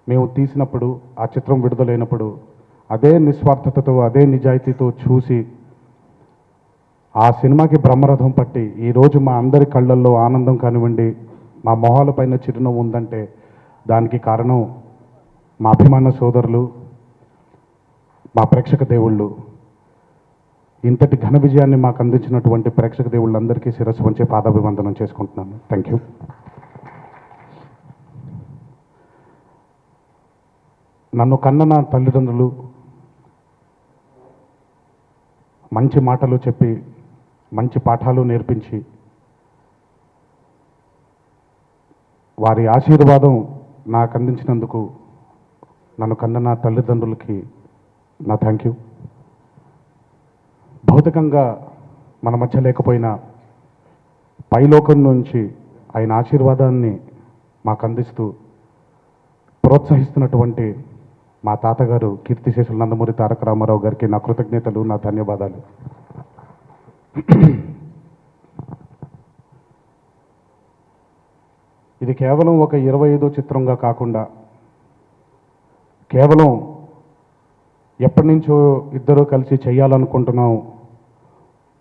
మేము తీసినప్పుడు, ఆ చిత్రం విడుదలైనప్పుడు అదే నిస్వార్థతతో, అదే నిజాయితీతో చూసి ఆ సినిమాకి బ్రహ్మరథం పట్టి ఈరోజు మా అందరి కళ్ళల్లో ఆనందం కానివ్వండి, మా మొహాలపైన చిరునవ్వు ఉందంటే దానికి కారణం మా అభిమాన సోదరులు, మా ప్రేక్షక దేవుళ్ళు. ఇంతటి ఘన విజయాన్ని మాకు అందించినటువంటి ప్రేక్షక దేవుళ్ళందరికీ శిరస్సు వంచే పాదాభివందనం చేసుకుంటున్నాను. Thank you. నన్ను కన్న నా తల్లిదండ్రులు మంచి మాటలు చెప్పి, మంచి పాఠాలు నేర్పించి, వారి ఆశీర్వాదం నాకు అందించినందుకు నన్ను కన్న నా తల్లిదండ్రులకి నా థ్యాంక్ యూ. భౌతికంగా మన మధ్య లేకపోయినా పైలోకం నుంచి ఆయన ఆశీర్వాదాన్ని మాకు అందిస్తూ ప్రోత్సహిస్తున్నటువంటి మా తాతగారు కీర్తిశేషులు నందమూరి తారక రామారావు గారికి నా కృతజ్ఞతలు, నా ధన్యవాదాలు. ఇది కేవలం ఒక 25వ చిత్రంగా కాకుండా, కేవలం ఎప్పటి నుంచో ఇద్దరు కలిసి చేయాలనుకుంటున్నాం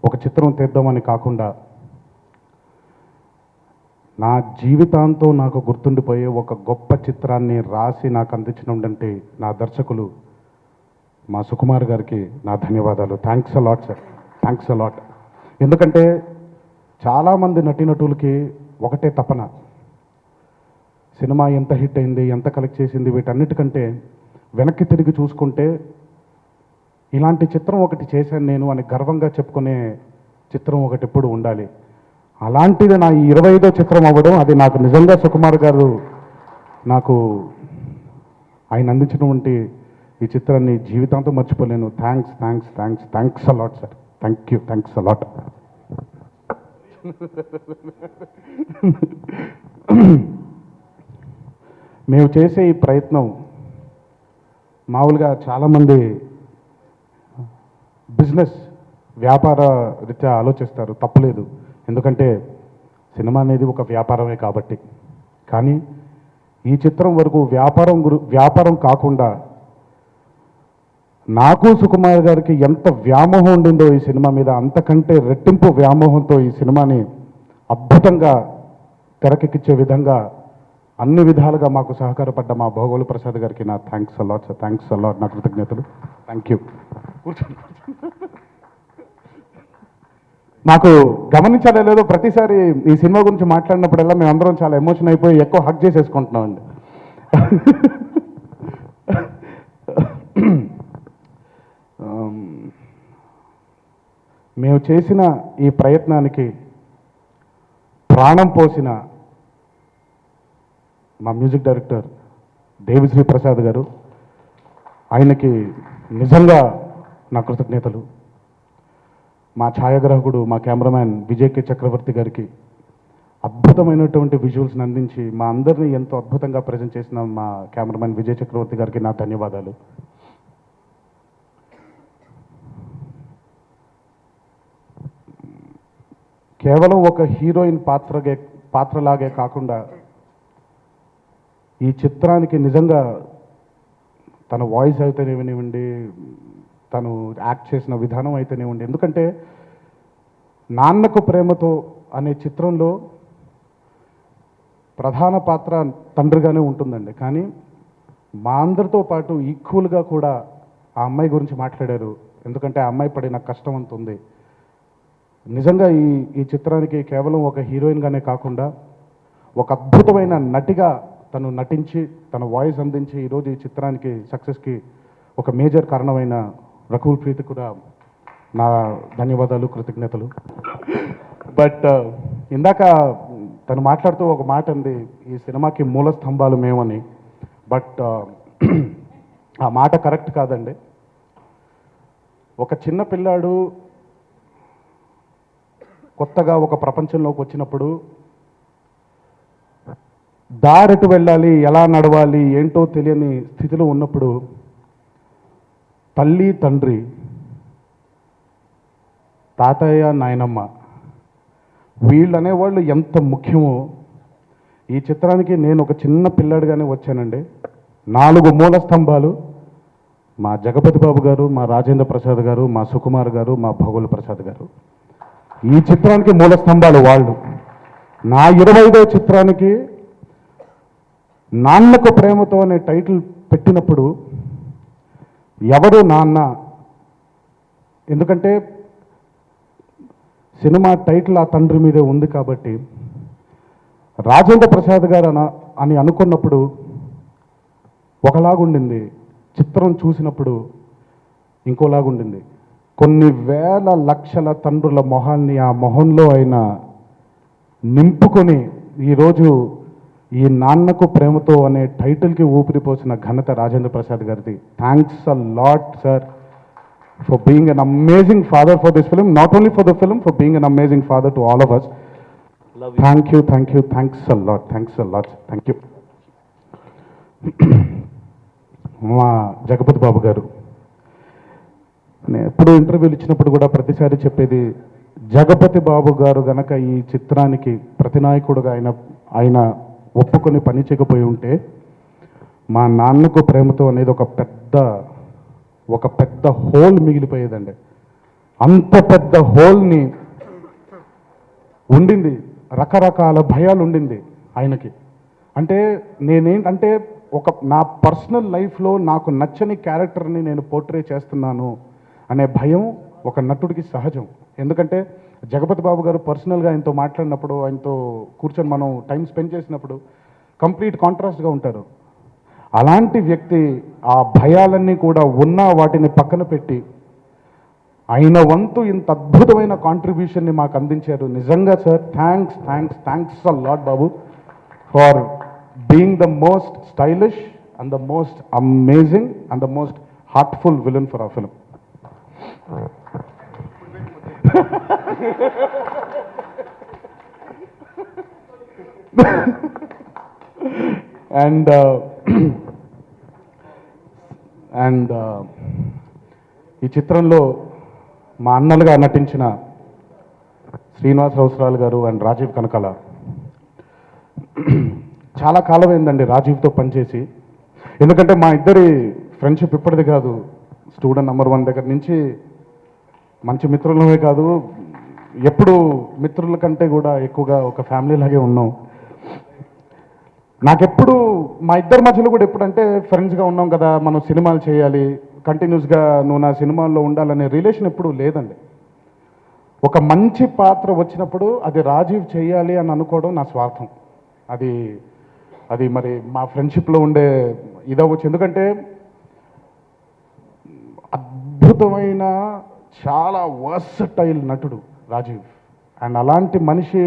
ఒక చిత్రం తీద్దామని కాకుండా, నా జీవితాంతం నాకు గుర్తుండిపోయే ఒక గొప్ప చిత్రాన్ని రాసి నాకు అందించినటువంటి నా దర్శకులు మా సుకుమార్ గారికి నా ధన్యవాదాలు. Thanks a lot sir, thanks a lot. ఎందుకంటే చాలామంది నటీనటులకి ఒకటే తపన, సినిమా ఎంత హిట్ అయింది, ఎంత కలెక్ట్ చేసింది, వీటన్నిటికంటే వెనక్కి తిరిగి చూసుకుంటే ఇలాంటి చిత్రం ఒకటి చేశాను నేను అని గర్వంగా చెప్పుకునే చిత్రం ఒకటి ఎప్పుడు ఉండాలి. అలాంటిది నా 25వ చిత్రం అవ్వడం, అది నాకు నిజంగా సుకుమార్ గారు నాకు ఆయన అందించినటువంటి ఈ చిత్రాన్ని జీవితాంతం మర్చిపోలేను. Thanks thanks thanks thanks a lot sir. Thank you, thanks a lot. మేము చేసే ఈ ప్రయత్నం మామూలుగా చాలామంది బిజినెస్ వ్యాపార రీత్యా ఆలోచిస్తారు, తప్పులేదు, ఎందుకంటే సినిమా అనేది ఒక వ్యాపారమే కాబట్టి. కానీ ఈ చిత్రం వరకు వ్యాపారం కాకుండా నాకు సుకుమార్ గారికి ఎంత వ్యామోహం ఉండిందో ఈ సినిమా మీద, అంతకంటే రెట్టింపు వ్యామోహంతో ఈ సినిమాని అద్భుతంగా తెరకెక్కించే విధంగా అన్ని విధాలుగా మాకు సహకారపడ్డ మా భోగోలు ప్రసాద్ గారికి నా thanks a lot sir. Thanks a lot, నా కృతజ్ఞతలు. Thank you. కూర్చోండి. నాకు గమనించాలో లేదో ప్రతిసారి ఈ సినిమా గురించి మాట్లాడినప్పుడల్లా మేము అందరం చాలా ఎమోషన్ అయిపోయి ఎక్కువ హక్ చేసేసుకుంటున్నామండి. మేము చేసిన ఈ ప్రయత్నానికి ప్రాణం పోసిన మా మ్యూజిక్ డైరెక్టర్ దేవిశ్రీ ప్రసాద్ గారు, ఆయనకి నిజంగా నా కృతజ్ఞతలు. మా ఛాయాగ్రాహకుడు, మా కెమెరామ్యాన్ విజయ్ కే చక్రవర్తి గారికి అద్భుతమైనటువంటి విజువల్స్ని అందించి మా అందరినీ ఎంతో అద్భుతంగా ప్రజెంట్ చేసిన మా కెమెరామ్యాన్ విజయ్ చక్రవర్తి గారికి నా ధన్యవాదాలు. కేవలం ఒక హీరోయిన్ పాత్రలాగే కాకుండా ఈ చిత్రానికి నిజంగా తన వాయిస్ అయితేనేవ్వండి, తను యాక్ట్ చేసిన విధానం అయితేనేవ్వండి, ఎందుకంటే నాన్నకు ప్రేమతో అనే చిత్రంలో ప్రధాన పాత్ర తండ్రిగానే ఉంటుందండి. కానీ మా అందరితో పాటు ఈక్వల్గా కూడా ఆ అమ్మాయి గురించి మాట్లాడారు, ఎందుకంటే ఆ అమ్మాయి పడిన కష్టం అంత ఉంది. నిజంగా ఈ చిత్రానికి కేవలం ఒక హీరోయిన్గానే కాకుండా ఒక అద్భుతమైన నటిగా తను నటించి, తన వాయిస్ అందించి ఈరోజు ఈ చిత్రానికి సక్సెస్కి ఒక మేజర్ కారణమైన రకుల్ ప్రీత్ కూడా నా ధన్యవాదాలు, కృతజ్ఞతలు. బట్ ఇందాక తను మాట్లాడుతూ ఒక మాట అంది, ఈ సినిమాకి మూల స్తంభాలు మేమని. బట్ ఆ మాట కరెక్ట్ కాదండి. ఒక చిన్న పిల్లాడు కొత్తగా ఒక ప్రపంచంలోకి వచ్చినప్పుడు దారెటు వెళ్ళాలి, ఎలా నడవాలి ఏంటో తెలియని స్థితిలో ఉన్నప్పుడు తల్లి, తండ్రి, తాతయ్య, నాయనమ్మ వీళ్ళు అనేవాళ్ళు ఎంత ముఖ్యమో ఈ చిత్రానికి నేను ఒక చిన్న పిల్లాడిగానే వచ్చానండి. 4 మూల స్తంభాలు మా జగపతి బాబు గారు, మా రాజేంద్ర ప్రసాద్ గారు, మా సుకుమార్ గారు, మా భగోల్ ప్రసాద్ గారు. ఈ చిత్రానికి మూల స్తంభాలు వాళ్ళు. నా 25వ చిత్రానికి నాన్నకు ప్రేమతో అనే టైటిల్ పెట్టినప్పుడు ఎవరు నాన్న, ఎందుకంటే సినిమా టైటిల్ ఆ తండ్రి మీదే ఉంది కాబట్టి రాజేంద్ర ప్రసాద్ గారు అని అనుకున్నప్పుడు ఒకలాగుండింది, చిత్రం చూసినప్పుడు ఇంకోలాగుండింది. కొన్ని వేల లక్షల తండ్రుల మొహాల్ని ఆ మొహంలో ఆయన నింపుకొని ఈరోజు ఈ నాన్నకు ప్రేమతో అనే టైటిల్కి ఊపిరిపోసిన ఘనత రాజేంద్ర ప్రసాద్ గారిది. Thanks a lot sir for being an amazing father for this film, not only for the film, for being an amazing father to all of us. Thank you, thanks a lot, thank you. మా జగపతి బాబు గారు, నేను ఎప్పుడు ఇంటర్వ్యూలు ఇచ్చినప్పుడు కూడా ప్రతిసారి చెప్పేది, జగపతి బాబు గారు గనక ఈ చిత్రానికి ప్రతినాయకుడుగా ఆయన ఒప్పుకొని పని చేయకపోయి ఉంటే మా నాన్నకు ప్రేమతో అనేది ఒక పెద్ద హోల్ మిగిలిపోయేదండి. అంత పెద్ద హోల్ని ఉండింది, రకరకాల భయాలు ఉండింది ఆయనకి. అంటే నేనేంటంటే నా పర్సనల్ లైఫ్లో నాకు నచ్చని క్యారెక్టర్ని నేను పోర్ట్రే చేస్తున్నాను అనే భయం ఒక నటుడికి సహజం. ఎందుకంటే జగపతి బాబు గారు పర్సనల్గా ఆయనతో మాట్లాడినప్పుడు, ఆయనతో కూర్చొని మనం టైం స్పెండ్ చేసినప్పుడు కంప్లీట్ కాంట్రాస్ట్గా ఉంటారు. అలాంటి వ్యక్తి ఆ భయాలన్నీ కూడా ఉన్నా వాటిని పక్కన పెట్టి ఆయన వంతు ఇంత అద్భుతమైన కాంట్రిబ్యూషన్ని మాకు అందించారు. నిజంగా sir thanks a lot Babu for being the most stylish and the most amazing and the most heartful villain for our film. and ఈ చిత్రంలో మా అన్నలుగా నటించిన శ్రీనివాస్ రౌసరాలు గారు అండ్ రాజీవ్ కనకాల, చాలా కాలమైందండి రాజీవ్తో పనిచేసి. ఎందుకంటే మా ఇద్దరి ఫ్రెండ్షిప్ ఇప్పటిది కాదు, స్టూడెంట్ నంబర్ 1 దగ్గర నుంచి మంచి మిత్రులమే కాదు, ఎప్పుడు మిత్రుల కంటే కూడా ఎక్కువగా ఒక ఫ్యామిలీ లాగే ఉన్నాం. నాకెప్పుడు మా ఇద్దరి మధ్యలో కూడా ఎప్పుడంటే ఫ్రెండ్స్గా ఉన్నాం కదా, మనం సినిమాలు చేయాలి, కంటిన్యూస్గా నువ్వు నా సినిమాల్లో ఉండాలనే రిలేషన్ ఎప్పుడూ లేదండి. ఒక మంచి పాత్ర వచ్చినప్పుడు అది రాజీవ్ చేయాలి అని అనుకోవడం నా స్వార్థం. అది మరి మా ఫ్రెండ్షిప్లో ఉండే ఇదవచ్చు. ఎందుకంటే అద్భుతమైన చాలా వర్సటైల్ నటుడు రాజీవ్. అండ్ అలాంటి మనిషి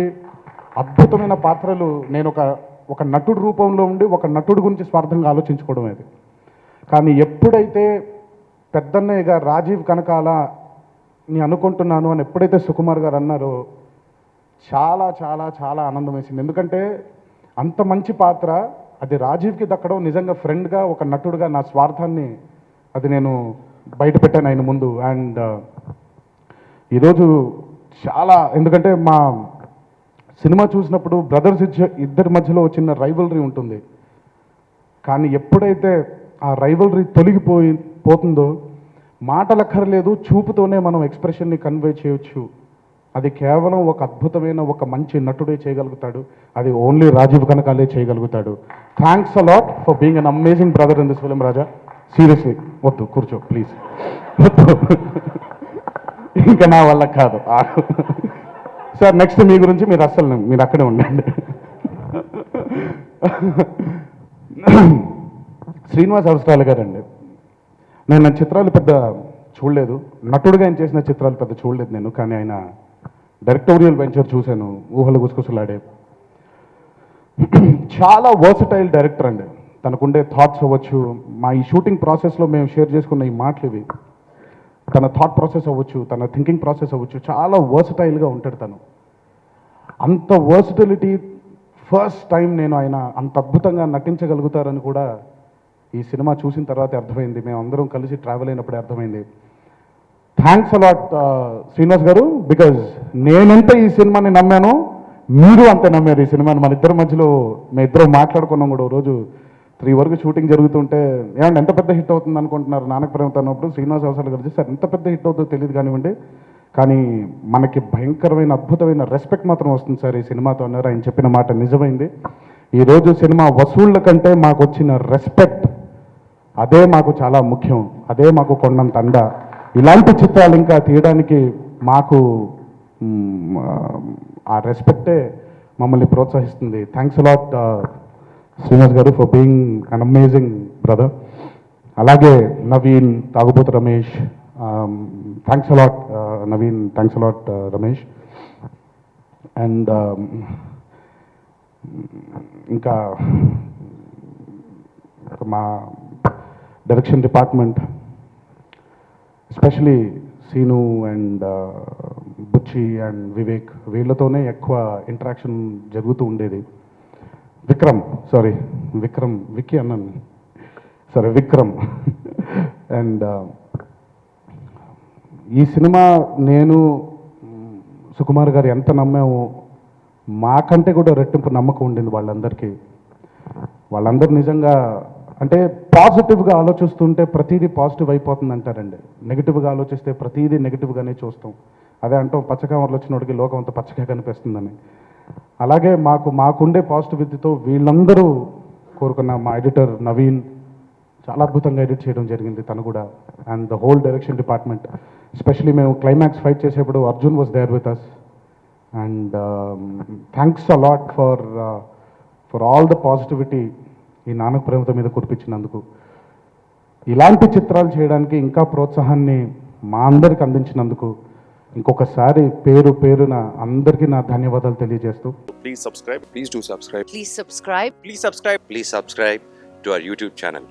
అద్భుతమైన పాత్రలు నేను ఒక నటుడు రూపంలో ఉండి ఒక నటుడు గురించి స్వార్థంగా ఆలోచించుకోవడం అది. కానీ ఎప్పుడైతే పెద్దన్నయ్యగా రాజీవ్ కనకాల ని అనుకుంటున్నాను అని ఎప్పుడైతే సుకుమార్ గారు అన్నారో చాలా చాలా చాలా ఆనందం వేసింది. ఎందుకంటే అంత మంచి పాత్ర అది రాజీవ్కి దక్కడం నిజంగా ఫ్రెండ్గా ఒక నటుడుగా నా స్వార్థాన్ని అది నేను బయట పెట్టాను ఆయన ముందు. అండ్ ఈరోజు చాలా, ఎందుకంటే మా సినిమా చూసినప్పుడు బ్రదర్స్ ఇద్దరి మధ్యలో చిన్న రైవలరీ ఉంటుంది. కానీ ఎప్పుడైతే ఆ రైవలరీ పోతుందో మాటలక్కర్లేదు, చూపుతోనే మనం ఎక్స్ప్రెషన్ని కన్వే చేయొచ్చు. అది కేవలం ఒక అద్భుతమైన ఒక మంచి నటుడే చేయగలుగుతాడు. అది ఓన్లీ రాజీవ్ కనకాలే చేయగలుగుతాడు. Thanks a lot for being an amazing brother in this film Raja. Seriously వద్దు, కూర్చో ప్లీజ్, ఇంకా నా వల్ల కాదు సార్. నెక్స్ట్ మీ గురించి మీరు అక్కడే ఉండండి. శ్రీనివాస్ అవసరాలు గారండి, నేను నా చిత్రాలు పెద్ద చూడలేదు, నటుడుగా ఆయన చేసిన చిత్రాలు పెద్ద చూడలేదు నేను. కానీ ఆయన డైరెక్టోరియల్ వెంచర్ చూశాను, ఊహలు గుసగుసలాడే. చాలా వర్సటైల్ డైరెక్టర్ అండి. తనకుండే థాట్స్ అవ్వచ్చు, మా ఈ షూటింగ్ ప్రాసెస్లో మేము షేర్ చేసుకున్న ఈ మాటలు ఇవి, తన థాట్ ప్రాసెస్ అవ్వచ్చు, తన థింకింగ్ ప్రాసెస్ అవ్వచ్చు, చాలా వర్సటైల్గా ఉంటాడు తను. అంత వర్సటిలిటీ ఫస్ట్ టైం నేను ఆయన అంత అద్భుతంగా నటించగలుగుతారని కూడా ఈ సినిమా చూసిన తర్వాత అర్థమైంది. మేము అందరం కలిసి ట్రావెల్ అయినప్పుడే అర్థమైంది. థ్యాంక్స్ అలాట్ శ్రీనివాస్ గారు, బికాజ్ నేనెంత ఈ సినిమాని నమ్మానో మీరు అంతే నమ్మారు ఈ సినిమాని. మన ఇద్దరి మధ్యలో మేము ఇద్దరం మాట్లాడుకున్నాం కూడా రోజు, 3 వరకు షూటింగ్ జరుగుతుంటే ఏమంటే ఎంత పెద్ద హిట్ అవుతుంది అనుకుంటున్నారు నాన్నకు ప్రేమతో అన్నప్పుడు శ్రీనివాస్ అవసరాలు గారు సార్ ఎంత పెద్ద హిట్ అవుతుందో తెలియదు కానివ్వండి, కానీ మనకి భయంకరమైన అద్భుతమైన రెస్పెక్ట్ మాత్రం వస్తుంది సార్ ఈ సినిమాతో అన్నారు. ఆయన చెప్పిన మాట నిజమైంది. ఈరోజు సినిమా వసూళ్ళ కంటే మాకు వచ్చిన రెస్పెక్ట్ అదే మాకు చాలా ముఖ్యం, అదే మాకు కొండంత అండ. ఇలాంటి చిత్రాలు ఇంకా తీయడానికి మాకు ఆ రెస్పెక్టే మమ్మల్ని ప్రోత్సహిస్తుంది. Thanks a lot Srinivas garu for being an amazing brother. అలాగే నవీన్, తాగుబోతు Ramesh, thanks a lot Naveen, thanks a lot Ramesh. And ఇంకా మా direction department, especially Seenu and Bucchi and Vivek, వీళ్ళతోనే ఎక్కువ ఇంటరాక్షన్ జరుగుతూ ఉండేది. విక్కీ అన్నాను, సరే విక్రమ్. అండ్ ఈ సినిమా నేను సుకుమార్ గారు ఎంత నమ్మామో మాకంటే కూడా రెట్టింపు నమ్మకం ఉండింది వాళ్ళందరికీ. వాళ్ళందరూ నిజంగా అంటే పాజిటివ్గా ఆలోచిస్తుంటే ప్రతిదీ పాజిటివ్ అయిపోతుంది అంటారండి, నెగిటివ్గా ఆలోచిస్తే ప్రతిదీ నెగిటివ్గానే చూస్తాం. అదే అంటాం పచ్చకామర్లు వచ్చినోడికి లోకం అంతా పచ్చగా కనిపిస్తుందని. అలాగే మాకుండే పాజిటివిటీతో వీళ్ళందరూ కోరుకున్న మా ఎడిటర్ నవీన్ చాలా అద్భుతంగా ఎడిట్ చేయడం జరిగింది తను కూడా. And the whole direction department, especially మేము క్లైమాక్స్ ఫైట్ చేసేప్పుడు Arjun was there with us. And thanks a lot for all the positivity ఈ నాన్నకు ప్రేమతో మీద కురిపించినందుకు. ఇలాంటి చిత్రాలు చేయడానికి ఇంకా ప్రోత్సాహాన్ని మా అందరికి అందించినందుకు ఇంకొకసారి పేరు పేరున అందరికీ నా ధన్యవాదాలు తెలియజేస్తూ, Please subscribe. Please do subscribe. Please subscribe. Please subscribe. Please subscribe to our YouTube channel.